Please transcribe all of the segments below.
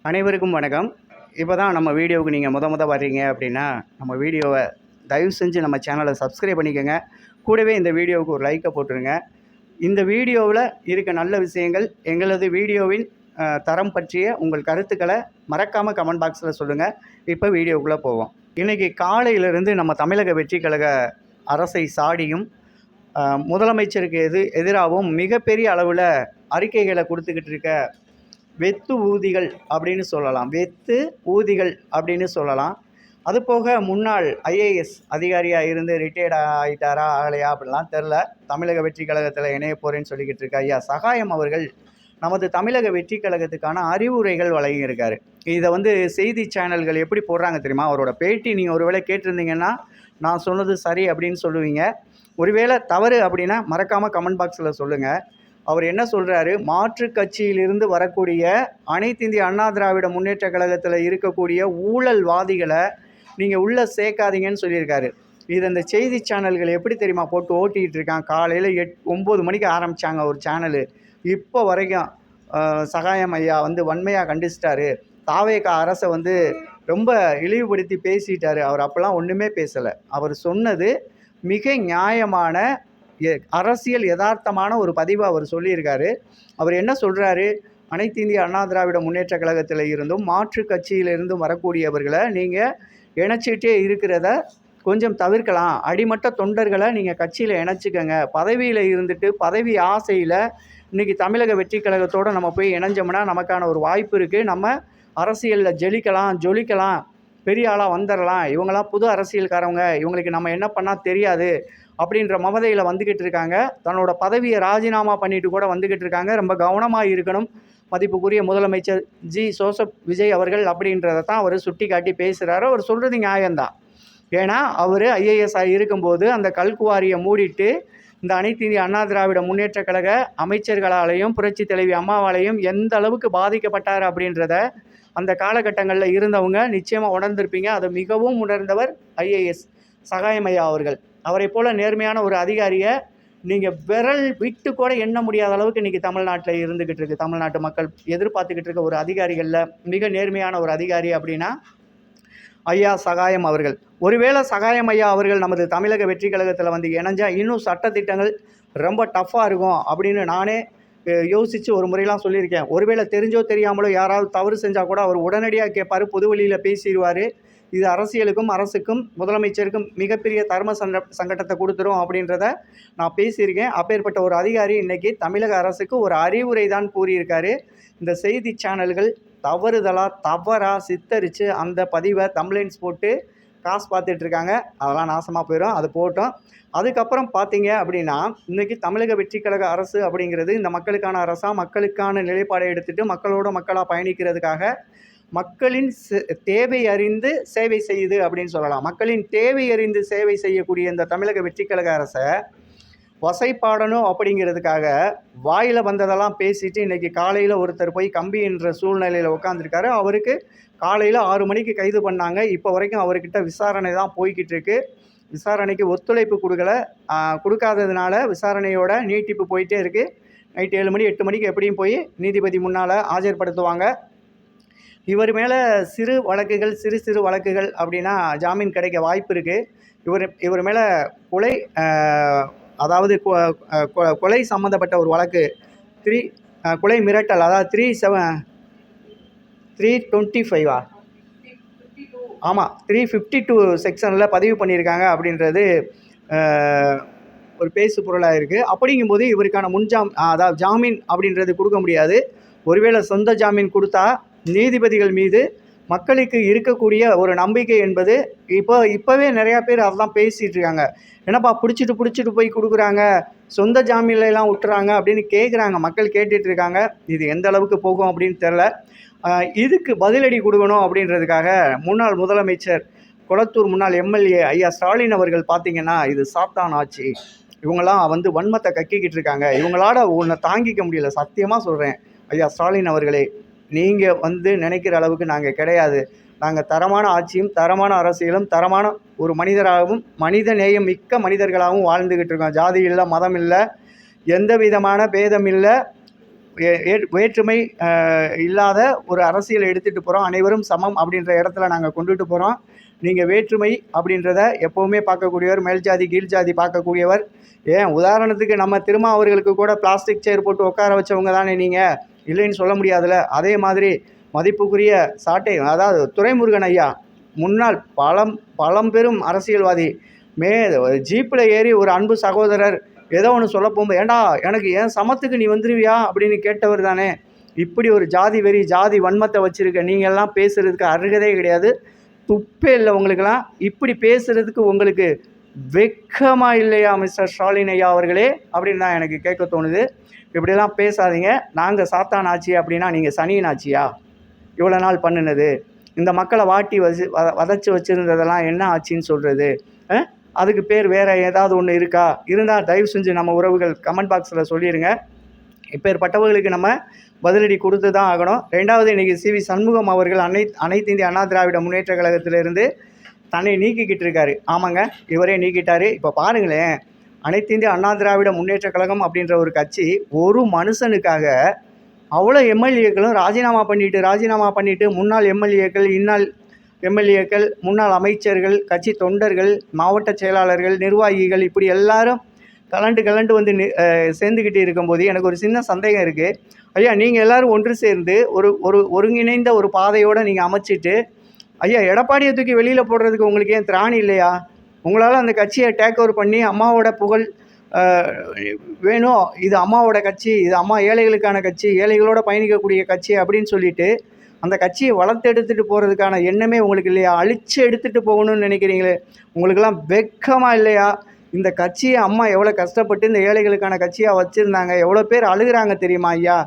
அனைவருக்கும் வணக்கம். இப்போ தான் நம்ம வீடியோவுக்கு நீங்கள் முத வர்றீங்க அப்படின்னா, நம்ம வீடியோவை தயவு செஞ்சு நம்ம சேனலை சப்ஸ்கிரைப் பண்ணிக்கோங்க. கூடவே இந்த வீடியோவுக்கு ஒரு லைக்கை போட்டுருங்க. இந்த வீடியோவில் இருக்க நல்ல விஷயங்கள், எங்களது வீடியோவின் தரம் பற்றிய உங்கள் கருத்துக்களை மறக்காமல் கமெண்ட் பாக்ஸில் சொல்லுங்கள். இப்போ வீடியோக்குள்ளே போவோம். இன்றைக்கி காலையிலிருந்து நம்ம தமிழக வெற்றி கழக அரசை சாடியும் முதலமைச்சருக்கு எதிராகவும் மிகப்பெரிய அளவில் அறிக்கைகளை கொடுத்துக்கிட்டு இருக்க வெத்து ஊதிகள் அப்படின்னு சொல்லலாம். வெத்து ஊதிகள் அப்படின்னு சொல்லலாம். அதுபோக முன்னாள் ஐஏஎஸ் அதிகாரியாக இருந்து ரிட்டையர்ட் ஆகிட்டாரா ஆகலையா அப்படிலாம் தெரில. தமிழக வெற்றி கழகத்தில் இணைய போகிறேன்னு சொல்லிக்கிட்டு இருக்க ஐயா சகாயம் அவர்கள் நமது தமிழக வெற்றி கழகத்துக்கான அறிவுரைகள் வழங்கியிருக்காரு. இதை செய்தி சேனல்கள் எப்படி போடுறாங்க தெரியுமா? அவரோட பேட்டி நீங்கள் ஒருவேளை கேட்டிருந்தீங்கன்னா நான் சொன்னது சரி அப்படின்னு சொல்லுவீங்க. ஒருவேளை தவறு அப்படின்னா மறக்காமல் கமெண்ட் பாக்ஸில் சொல்லுங்கள். அவர் என்ன சொல்கிறாரு, மாற்று கட்சியிலிருந்து வரக்கூடிய அனைத்து இந்திய அண்ணா திராவிட முன்னேற்ற கழகத்தில் இருக்கக்கூடிய ஊழல்வாதிகளை நீங்கள் உள்ளே சேர்க்காதீங்கன்னு சொல்லியிருக்காரு. இது அந்த செய்தி சேனல்கள் எப்படி தெரியுமா போட்டு ஓட்டிகிட்டு இருக்கான். காலையில் 9 மணிக்கு ஆரம்பித்தாங்க ஒரு சேனலு. இப்போ வரைக்கும் சகாயம் ஐயா வன்மையாக கண்டிச்சிட்டாரு. தாவேகா அரசை ரொம்ப இழிவுபடுத்தி பேசிட்டாரு. அவர் அப்போல்லாம் ஒன்றுமே பேசலை. அவர் சொன்னது மிக நியாயமான அரசியல் யதார்த்தமான ஒரு பதிவை அவர் சொல்லியிருக்காரு. அவர் என்ன சொல்கிறாரு, அனைத்து இந்திய அண்ணா திராவிட முன்னேற்ற கழகத்தில் இருந்தும் மாற்று கட்சியிலிருந்தும் வரக்கூடியவர்களை நீங்கள் இணைச்சிட்டே இருக்கிறத கொஞ்சம் தவிர்க்கலாம். அடிமட்ட தொண்டர்களை நீங்கள் கட்சியில் இணைச்சிக்கங்க. பதவியில் இருந்துட்டு பதவி ஆசையில் இன்றைக்கி தமிழக வெற்றி கழகத்தோடு நம்ம போய் இணைஞ்சோம்னா நமக்கான ஒரு வாய்ப்பு இருக்குது. நம்ம அரசியலில் ஜொலிக்கலாம், பெரிய ஆளாக வந்துடலாம். இவங்களாம் புது அரசியல்காரவங்க, இவங்களுக்கு நம்ம என்ன பண்ணால் தெரியாது அப்படின்ற மமதையில் வந்துக்கிட்டு இருக்காங்க. தன்னோட பதவியை ராஜினாமா பண்ணிட்டு கூட வந்துக்கிட்டு இருக்காங்க. ரொம்ப கவனமாக இருக்கணும் மதிப்புக்குரிய முதலமைச்சர் ஜோசப் விஜய் அவர்கள் அப்படின்றத தான் அவர் சுட்டி காட்டி பேசுகிறாரு. அவர் சொல்கிறது நியாயம்தான். ஏன்னா அவர் ஐஏஎஸ் இருக்கும்போது அந்த கல்குவாரியை மூடிட்டு இந்த அனைத்து இந்திய அண்ணா திராவிட முன்னேற்ற கழக அமைச்சர்களாலையும் புரட்சி தலைவி அம்மாவாலையும் எந்த அளவுக்கு பாதிக்கப்பட்டார் அப்படின்றத அந்த காலகட்டங்களில் இருந்தவங்க நிச்சயமாக உணர்ந்திருப்பீங்க. அதை மிகவும் உணர்ந்தவர் ஐஏஎஸ் சகாயமையா அவர்கள். அவரை போல் நேர்மையான ஒரு அதிகாரியை நீங்கள் விரல் விட்டு கூட எண்ண முடியாத அளவுக்கு இன்றைக்கி தமிழ்நாட்டில் இருந்துக்கிட்டு இருக்குது. தமிழ்நாட்டு மக்கள் எதிர்பார்த்துக்கிட்டு இருக்க ஒரு அதிகாரிகளில் மிக நேர்மையான ஒரு அதிகாரி அப்படின்னா ஐயா சகாயம் அவர்கள். ஒருவேளை சகாயம் ஐயா அவர்கள் நமது தமிழக வெற்றி கழகத்தில் இணைஞ்சால் இன்னும் சட்டத்திட்டங்கள் ரொம்ப டஃப்பாக இருக்கும் அப்படின்னு நானே யோசித்து ஒரு முறையெல்லாம் சொல்லியிருக்கேன். ஒருவேளை தெரிஞ்சோ தெரியாமலோ யாராவது தவறு செஞ்சால் கூட அவர் உடனடியாக கேட்பார், பொது வழியில் பேசிடுவார். இது அரசியலுக்கும் அரசுக்கும் முதலமைச்சருக்கும் மிகப்பெரிய தர்ம சங்கடத்தை கொடுத்துரும் அப்படின்றத நான் பேசியிருக்கேன். அப்பேற்பட்ட ஒரு அதிகாரி இன்றைக்கி தமிழக அரசுக்கு ஒரு அறிவுரை தான் கூறியிருக்காரு. இந்த செய்தி சேனல்கள் தவறாக சித்தரித்து அந்த பதிவை தம்ப்லைன்ஸ் போட்டு காசு பார்த்துட்ருக்காங்க. அதெல்லாம் நாசமாக போயிடும். அது போட்டோம். அதுக்கப்புறம் பார்த்தீங்க அப்படின்னா இன்றைக்கி தமிழக வெற்றி கழக அரசு அப்படிங்கிறது இந்த மக்களுக்கான அரசாக மக்களுக்கான நிலைப்பாடை எடுத்துகிட்டு மக்களோட மக்களாக பயணிக்கிறதுக்காக மக்களின் தேவை அறிந்து சேவை செய்யுது அப்படின்னு சொல்லலாம். மக்களின் தேவை அறிந்து சேவை செய்யக்கூடிய இந்த தமிழக வெற்றி கழக அரசை வசைப்பாடணும் அப்படிங்கிறதுக்காக வாயில் வந்ததெல்லாம் பேசிட்டு இன்றைக்கி காலையில் ஒருத்தர் போய் கம்பி என்ற சூழ்நிலையில் உட்காந்துருக்காரு. அவருக்கு காலையில் 6 மணிக்கு கைது பண்ணாங்க. இப்போ வரைக்கும் அவர்கிட்ட விசாரணை தான் போய்கிட்டு இருக்கு. விசாரணைக்கு ஒத்துழைப்பு கொடுக்காததுனால விசாரணையோட நீட்டிப்பு போயிட்டே இருக்குது. நைட்டு 7 மணி 8 மணிக்கு எப்படியும் போய் நீதிபதி முன்னால் ஆஜர்படுத்துவாங்க. இவர் மேலே சிறு வழக்குகள் அப்படின்னா ஜாமீன் கிடைக்க வாய்ப்பு இருக்குது. இவர் மேலே கொலை, அதாவது கொலை சம்மந்தப்பட்ட ஒரு வழக்கு, கொலை மிரட்டல், அதாவது 325 ஆமாம் 352 செக்ஷனில் பதிவு பண்ணியிருக்காங்க அப்படின்றது ஒரு பேசு பொருளாக இருக்குது. அப்படிங்கும்போது இவருக்கான அதாவது ஜாமீன் அப்படின்றது கொடுக்க முடியாது. ஒருவேளை சொந்த ஜாமீன் கொடுத்தா நீதிபதிகள் மீது மக்களுக்கு இருக்கக்கூடிய ஒரு நம்பிக்கை என்பது இப்போவே நிறையா பேர் அதெல்லாம் பேசிகிட்டு இருக்காங்க. என்னப்பா பிடிச்சிட்டு போய் கொடுக்குறாங்க, சொந்த ஜாமீன்லாம் விட்டுறாங்க அப்படின்னு கேட்குறாங்க. மக்கள் கேட்டுட்டு இருக்காங்க. இது எந்த அளவுக்கு போகும் அப்படின்னு தெரில. இதுக்கு பதிலடி கொடுக்கணும் அப்படின்றதுக்காக முன்னாள் முதலமைச்சர் கொளத்தூர் முன்னாள் எம்எல்ஏ ஐயா ஸ்டாலின் அவர்கள் பார்த்திங்கன்னா, இது சாத்தான் ஆட்சி, இவங்களாம் வன்மத்தை கக்கிக்கிட்டு இருக்காங்க, இவங்களால ஒன்றை தாங்கிக்க முடியல, சத்தியமாக சொல்கிறேன் ஐயா ஸ்டாலின் அவர்களே, நீங்கள் நினைக்கிற அளவுக்கு நாங்கள் கிடையாது. நாங்கள் தரமான ஆட்சியும் தரமான அரசியலும் தரமான ஒரு மனிதராகவும் மனித நேயம் மிக்க மனிதர்களாகவும் வாழ்ந்துக்கிட்டு இருக்கோம். ஜாதி இல்லை, மதம் இல்லை, எந்த விதமான பேதம் இல்லை, வேற்றுமை இல்லாத ஒரு அரசியலை எடுத்துகிட்டு போகிறோம். அனைவரும் சமம் அப்படின்ற இடத்துல நாங்கள் கொண்டுட்டு போகிறோம். நீங்கள் வேற்றுமை அப்படின்றத எப்போவுமே பார்க்கக்கூடியவர், மேல் ஜாதி கீழ் ஜாதி பார்க்கக்கூடியவர். ஏன் உதாரணத்துக்கு நம்ம திருமா அவர்களுக்கு கூட பிளாஸ்டிக் சேர் போட்டு உட்கார வச்சவங்க தானே நீங்கள், இல்லைன்னு சொல்ல முடியாதுல்ல. அதே மாதிரி மதிப்புக்குரிய சாட்டை, அதாவது துரைமுருகன் ஐயா, முன்னாள் பழம்பெரும் அரசியல்வாதி, ஜீப்பில் ஏறி ஒரு அன்பு சகோதரர் ஏதோ ஒன்று சொல்ல போகும்போது, ஏண்டா எனக்கு ஏன் சமத்துக்கு நீ வந்துருவியா அப்படின்னு கேட்டவர் தானே. இப்படி ஒரு ஜாதி வெறி, ஜாதி வன்மத்தை வச்சுருக்க நீங்கள்லாம் பேசுகிறதுக்கு அருகதே கிடையாது. துப்பே இல்லை உங்களுக்கெல்லாம். இப்படி பேசுகிறதுக்கு உங்களுக்கு வெக்கமாக இல்லையா மிஸ்டர் ஸ்டாலின் ஐயா அவர்களே அப்படின்னு தான் எனக்கு கேட்க தோணுது. இப்படிலாம் பேசாதீங்க. நாங்கள் சாத்தான் ஆட்சி அப்படின்னா நீங்கள் சனியின் ஆட்சியா இவ்வளோ நாள் பண்ணினது? இந்த மக்களை வாட்டி வதச்சி வச்சுருந்ததெல்லாம் என்ன ஆட்சின்னு சொல்கிறது? அதுக்கு பேர் வேறு ஏதாவது ஒன்று இருக்கா? இருந்தால் தயவு செஞ்சு நம்ம உறவுகள் கமெண்ட் பாக்ஸில் சொல்லிடுங்க. இப்பேற்பட்டவர்களுக்கு நம்ம பதிலடி கொடுத்து தான் ஆகணும். ரெண்டாவது, இன்றைக்கி சிவி சண்முகம் அவர்கள் அனைத்து இந்திய அண்ணா திராவிட முன்னேற்ற கழகத்திலிருந்து தன்னை நீக்கிக்கிட்டு இருக்காரு. ஆமாங்க, இவரே நீக்கிட்டார். இப்போ பாருங்களேன், அனைத்து இந்திய அண்ணா திராவிட முன்னேற்ற கழகம் அப்படின்ற ஒரு கட்சி ஒரு மனுஷனுக்காக அவ்வளோ எம்எல்ஏக்களும் ராஜினாமா பண்ணிவிட்டு முன்னாள் எம்எல்ஏக்கள், இன்னாள் எம்எல்ஏக்கள், முன்னாள் அமைச்சர்கள், கட்சி தொண்டர்கள், மாவட்ட செயலாளர்கள், நிர்வாகிகள், இப்படி எல்லாரும் கலண்டு வந்து சேர்ந்துக்கிட்டு இருக்கும்போது எனக்கு ஒரு சின்ன சந்தேகம் இருக்குது. ஐயா, நீங்கள் எல்லோரும் ஒன்று சேர்ந்து ஒரு ஒருங்கிணைந்த ஒரு பாதையோடு நீங்கள் அமைச்சிட்டு, ஐயா எடப்பாடியை தூக்கி வெளியில் போடுறதுக்கு உங்களுக்கு ஏன் திராணி இல்லையா? உங்களால் அந்த கட்சியை டேக் ஓவர் பண்ணி அம்மாவோட புகழ் வேணும், இது அம்மாவோட கட்சி, இது அம்மா ஏழைகளுக்கான கட்சி, ஏழைகளோடு பயணிக்கக்கூடிய கட்சி அப்படின்னு சொல்லிட்டு அந்த கட்சியை வளர்த்து எடுத்துகிட்டு போகிறதுக்கான எண்ணமே உங்களுக்கு இல்லையா? அழித்து எடுத்துகிட்டு போகணும்னு நினைக்கிறீங்களே, உங்களுக்கெல்லாம் வெக்கமாக இல்லையா? இந்த கட்சியை அம்மா எவ்வளோ கஷ்டப்பட்டு இந்த ஏழைகளுக்கான கட்சியாக வச்சுருந்தாங்க, எவ்வளோ பேர் அழுகிறாங்க தெரியுமா ஐயா?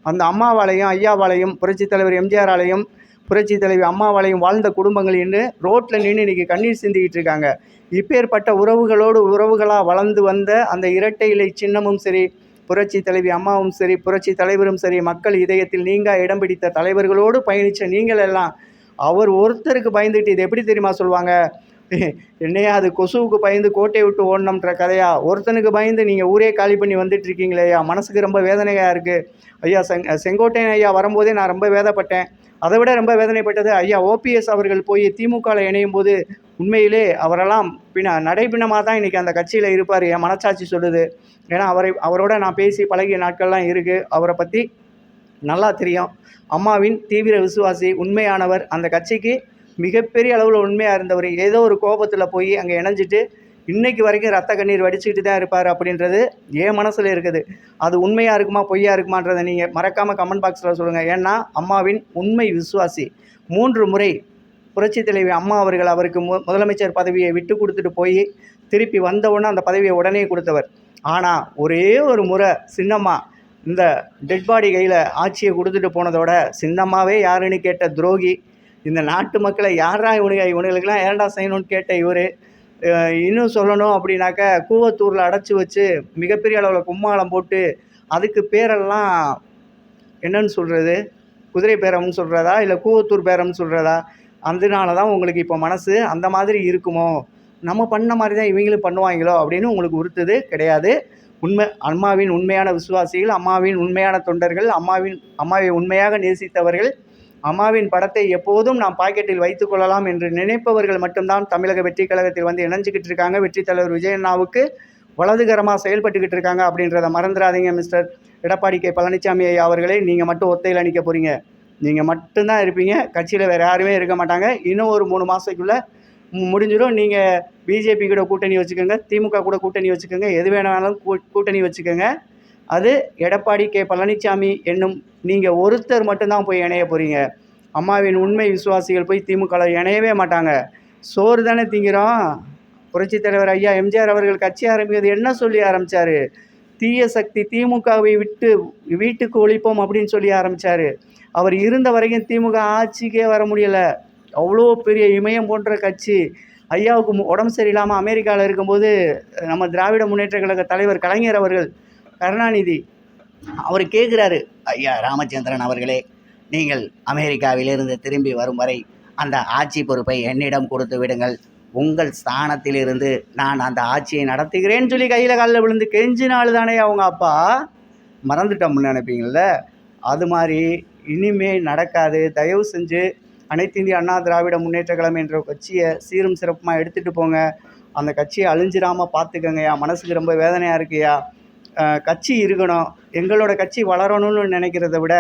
அந்த அம்மாவாலையும் ஐயாவாலையும் புரட்சித் தலைவர் எம்ஜிஆராலையும் புரட்சி தலைவி அம்மாவாலையும் வாழ்ந்த குடும்பங்கள் என்று ரோட்டில் நின்று இன்றைக்கி கண்ணீர் சிந்திக்கிட்டு இருக்காங்க. இப்பேற்பட்ட உறவுகளாக வளர்ந்து வந்த அந்த இரட்டை இலை சின்னமும் சரி, புரட்சி தலைவி அம்மாவும் சரி, புரட்சி தலைவரும் சரி, மக்கள் இதயத்தில் நீங்கா இடம் பிடித்த தலைவர்களோடு பயணித்த நீங்கள் எல்லாம் அவர் ஒருத்தருக்கு பயந்துட்டு, இது எப்படி தெரியுமா சொல்லுவாங்க, என்னையா அது கொசுவுக்கு பயந்து கோட்டையை விட்டு ஓடணுன்ற கதையா? ஒருத்தனுக்கு பயந்து நீங்கள் ஊரே காலி பண்ணி வந்துட்டுருக்கீங்களே ஐயா, மனசுக்கு ரொம்ப வேதனையாக இருக்குது ஐயா. செங்கோட்டையன் ஐயா வரும்போதே நான் ரொம்ப வேதப்பட்டேன். அதை விட ரொம்ப வேதனைப்பட்டது ஐயா ஓபிஎஸ் அவர்கள் போய் திமுகவில் இணையும் போது உண்மையிலே அவரெல்லாம் நடைபிணமாக தான் இன்றைக்கி அந்த கட்சியில் இருப்பார், என் மனச்சாட்சி சொல்லுது. ஏன்னா அவரோட நான் பேசி பழகிய நாட்கள்லாம் இருக்குது, அவரை பற்றி நல்லா தெரியும். அம்மாவின் தீவிர விசுவாசி, உண்மையானவர், அந்த கட்சிக்கு மிகப்பெரிய அளவில் உண்மையாக இருந்தவர். ஏதோ ஒரு கோபத்தில் போய் அங்கே இணைஞ்சிட்டு இன்றைக்கு வரைக்கும் ரத்த கண்ணீர் வடிச்சுக்கிட்டு தான் இருப்பார் அப்படின்றது என் மனசில் இருக்குது. அது உண்மையாக இருக்குமா பொய்யா இருக்குமான்றதை நீங்கள் மறக்காமல் கமெண்ட் பாக்ஸில் சொல்லுங்கள். ஏன்னா அம்மாவின் உண்மை விசுவாசி. 3 முறை புரட்சி தலைவி அம்மா அவர்கள் அவருக்கு முதலமைச்சர் பதவியை விட்டு கொடுத்துட்டு போய் திருப்பி வந்தவுடனே அந்த பதவியை உடனே கொடுத்தவர். ஆனால் ஒரே ஒரு முறை சின்னம்மா இந்த டெட் பாடி கையில் ஆட்சியை கொடுத்துட்டு போனதோட சின்னம்மாவே யாருன்னு கேட்ட துரோகி, இந்த நாட்டு மக்களை யாரா இவனுங்களுக்கெல்லாம் ஏண்டா செய்யணும்னு கேட்ட இவர். இன்னும் சொல்லணும் அப்படின்னாக்க, கூவத்தூரில் அடைச்சி வச்சு மிகப்பெரிய அளவில் கும்மாளம் போட்டு அதுக்கு பேரெல்லாம் என்னன்னு சொல்கிறது, குதிரை பேரம்னு சொல்கிறதா இல்லை கூவத்தூர் பேரம்னு சொல்கிறதா? அதனால தான் உங்களுக்கு இப்போ மனசு அந்த மாதிரி இருக்குமோ, நம்ம பண்ண மாதிரி தான் இவங்களும் பண்ணுவாங்களோ அப்படின்னு உங்களுக்கு உறுத்துது. கிடையாது. அம்மாவின் உண்மையான விசுவாசிகள், அம்மாவின் உண்மையான தொண்டர்கள், அம்மாவை உண்மையாக நேசித்தவர்கள், அம்மாவின் படத்தை எப்போதும் நாம் பாக்கெட்டில் வைத்து கொள்ளலாம் என்று நினைப்பவர்கள் மட்டும்தான் தமிழக வெற்றி கழகத்தில் வந்து இணைஞ்சிக்கிட்டு இருக்காங்க. வெற்றி தலைவர் விஜயண்ணாவுக்கு வலதுகரமாக செயல்பட்டுக்கிட்டு இருக்காங்க அப்படின்றத மறந்துடாதீங்க. மிஸ்டர் எடப்பாடி கே பழனிசாமி ஐயா அவர்களே, நீங்கள் மட்டும் ஒத்தையில் நிற்க போகிறீங்க, நீங்கள் மட்டும்தான் இருப்பீங்க, கட்சியில் வேறு யாருமே இருக்க மாட்டாங்க. இன்னும் ஒரு 3 மாதத்துக்குள்ளே முடிஞ்சிடும். நீங்கள் பிஜேபி கூட கூட்டணி வச்சுக்கோங்க, திமுக கூட கூட்டணி வச்சுக்கோங்க, எது வேணாலும் கூட்டணி வச்சுக்கோங்க. அது எடப்பாடி கே பழனிசாமி என்னும் நீங்கள் ஒருத்தர் மட்டும்தான் போய் இணைய போகிறீங்க. அம்மாவின் உண்மை விசுவாசிகள் போய் திமுகவில் இணையவே மாட்டாங்க. சோறு தானே திங்கிறோம். புரட்சித் தலைவர் ஐயா எம்ஜிஆர் அவர்கள் கட்சி ஆரம்பிக்கிறது என்ன சொல்லி ஆரம்பித்தார்? தீய சக்தி திமுகவை விட்டு வீட்டுக்கு ஒழிப்போம் அப்படின்னு சொல்லி ஆரம்பித்தார். அவர் இருந்த வரைக்கும் திமுக ஆட்சிக்கே வர முடியலை. அவ்வளோ பெரிய இமயம் போன்ற கட்சி. ஐயாவுக்கு உடம்பு சரியில்லாமல் அமெரிக்காவில் இருக்கும்போது நம்ம திராவிட முன்னேற்ற கழக தலைவர் கலைஞர் அவர்கள், கருணாநிதி அவர் கேட்குறாரு, ஐயா ராமச்சந்திரன் அவர்களே, நீங்கள் அமெரிக்காவிலிருந்து திரும்பி வரும் வரை அந்த ஆட்சி பொறுப்பை என்னிடம் கொடுத்து விடுங்கள், உங்கள் ஸ்தானத்திலிருந்து நான் அந்த ஆட்சியை நடத்துகிறேன்னு சொல்லி கையில் காலில் விழுந்து கெஞ்சினாள் தானே அவங்க அப்பா. மறந்துட்டோம்னு நினைப்பீங்கள்ல, அது மாதிரி இனிமே நடக்காது. தயவு செஞ்சு அனைத்து இந்திய அண்ணா திராவிட முன்னேற்றக் கழகம் என்ற கட்சியை சீரும் சிறப்புமா எடுத்துகிட்டு போங்க. அந்த கட்சியை அழிஞ்சிராம பார்த்துக்கங்கய்யா. மனசுக்கு ரொம்ப வேதனையாக இருக்குய்யா. கட்சி இருக்கணும். எங்களோட கட்சி வளரணும்னு நினைக்கிறத விட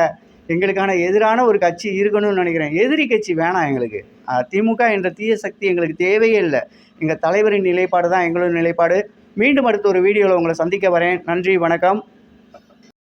எங்களுக்கான எதிரான ஒரு கட்சி இருக்கணும்னு நினைக்கிறேன். எதிரி கட்சி வேணாம் எங்களுக்கு. திமுக என்ற தீய சக்தி எங்களுக்கு தேவையே இல்லை. எங்கள் தலைவரின் நிலைப்பாடு தான் எங்களோட நிலைப்பாடு. மீண்டும் அடுத்த ஒரு வீடியோவில் உங்களை சந்திக்க வரேன். நன்றி, வணக்கம்.